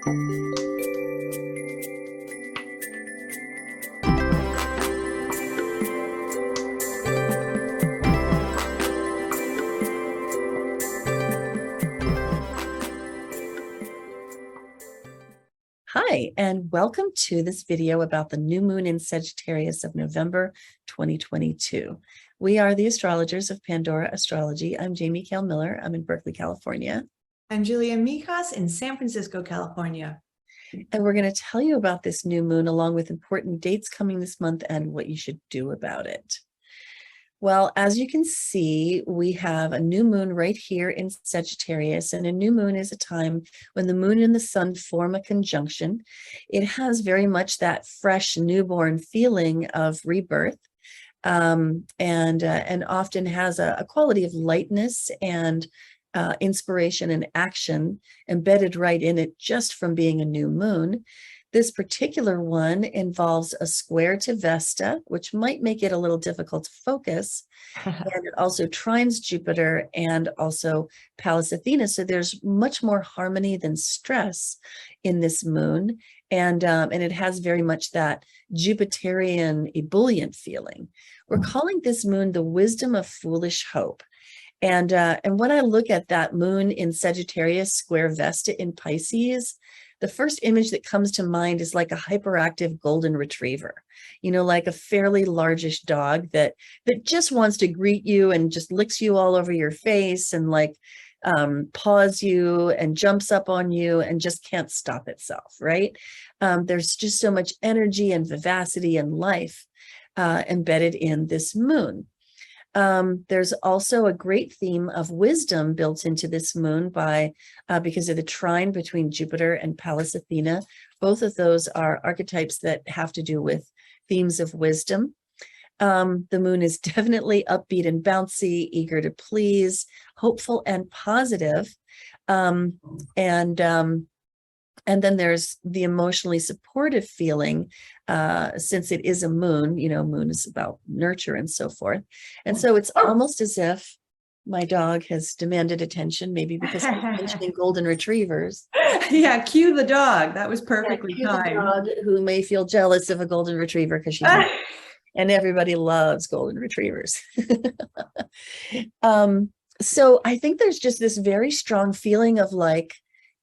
Hi, and welcome to this video about the new moon in Sagittarius of November 2022. We are the astrologers of Pandora Astrology. I'm Jamie Kale Miller. I'm in Berkeley, California. I'm Julia Mijas in San Francisco, California. And we're going to tell you about this new moon along with important dates coming this month and what you should do about it. Well, as you can see, we have a new moon right here in Sagittarius, and a new moon is a time when the moon and the sun form a conjunction. It has very much that fresh newborn feeling of rebirth, and often has a quality of lightness and inspiration and action embedded right in it just from being a new moon. This particular one involves a square to Vesta, which might make it a little difficult to focus. And it also trines Jupiter and also Pallas Athene. So there's much more harmony than stress in this moon. And it has very much that Jupiterian ebullient feeling. We're calling this moon the wisdom of foolish hope. And when I look at that moon in Sagittarius square Vesta in Pisces, the first image that comes to mind is like a hyperactive golden retriever, like a fairly largish dog that just wants to greet you and just licks you all over your face and paws you and jumps up on you and just can't stop itself, right? There's just so much energy and vivacity and life embedded in this moon. There's also a great theme of wisdom built into this moon because of the trine between Jupiter and Pallas Athene. Both of those are archetypes that have to do with themes of wisdom. The moon is definitely upbeat and bouncy, eager to please, hopeful and positive. And then there's the emotionally supportive feeling, since it is a moon, moon is about nurture and so forth. And so it's almost as if my dog has demanded attention, maybe because I'm mentioning golden retrievers. Yeah, cue the dog. That was perfectly timed. timed. Dog who may feel jealous of a golden retriever because she's and everybody loves golden retrievers. So I think there's just this very strong feeling of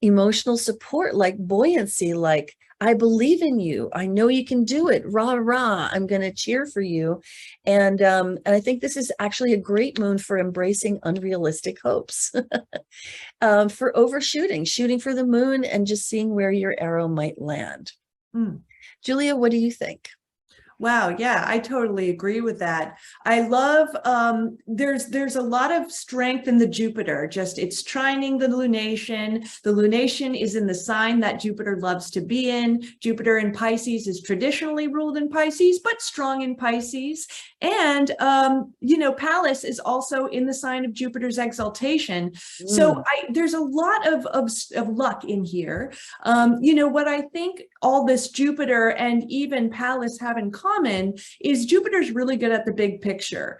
emotional support, like buoyancy, like I believe in you. I know you can do it. Rah, rah. I'm going to cheer for you. And I think this is actually a great moon for embracing unrealistic hopes, for overshooting, shooting for the moon and just seeing where your arrow might land. Julia, what do you think? Wow. Yeah, I totally agree with that. I love, there's a lot of strength in the Jupiter, it's trining the lunation. The lunation is in the sign that Jupiter loves to be in. Jupiter in Pisces is traditionally ruled in Pisces, but strong in Pisces. And, Pallas is also in the sign of Jupiter's exaltation. So there's a lot of luck in here. What I think all this Jupiter and even Pallas have in common is Jupiter's really good at the big picture,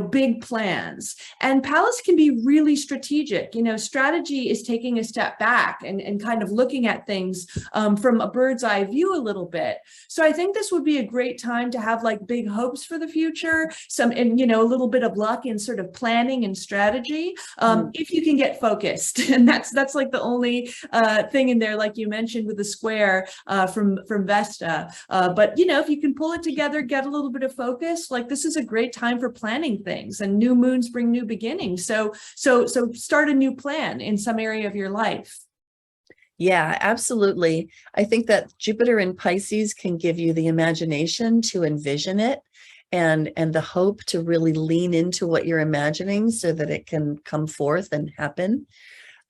big plans. And Pallas can be really strategic. Strategy is taking a step back and kind of looking at things from a bird's eye view a little bit. So I think this would be a great time to have big hopes for the future, a little bit of luck in sort of planning and strategy, if you can get focused. And that's the only thing in there, like you mentioned with the square from Vesta. But if you can pull it together, get a little bit of focus, this is a great time for planning things, and new moons bring new beginnings. So start a new plan in some area of your life. Yeah, absolutely. I think that Jupiter in Pisces can give you the imagination to envision it and the hope to really lean into what you're imagining so that it can come forth and happen.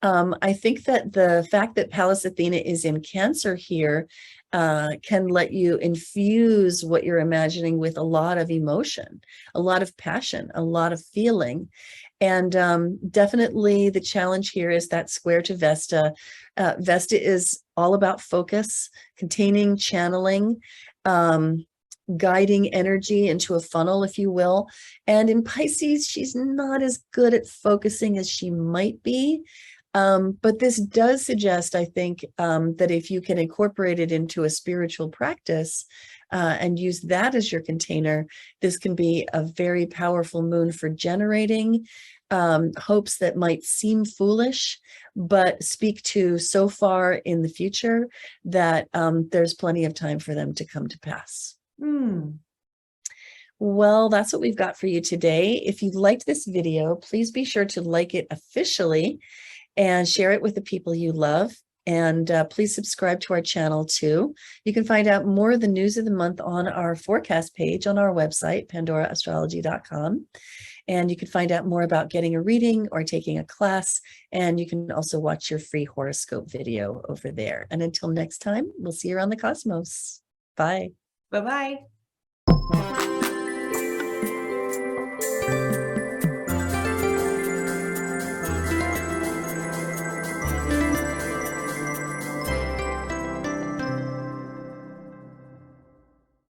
I think that the fact that Pallas Athene is in Cancer here can let you infuse what you're imagining with a lot of emotion, a lot of passion, a lot of feeling. And definitely the challenge here is that square to Vesta. Vesta is all about focus, containing, channeling, guiding energy into a funnel, if you will. And in Pisces, she's not as good at focusing as she might be. But this does suggest, I think, that if you can incorporate it into a spiritual practice and use that as your container, this can be a very powerful moon for generating hopes that might seem foolish, but speak to so far in the future that there's plenty of time for them to come to pass. Well, that's what we've got for you today. If you liked this video, please be sure to like it officially and share it with the people you love. And please subscribe to our channel too. You can find out more of the news of the month on our forecast page on our website, pandoraastrology.com. And you can find out more about getting a reading or taking a class. And you can also watch your free horoscope video over there. And until next time, we'll see you around the cosmos. Bye. Bye-bye.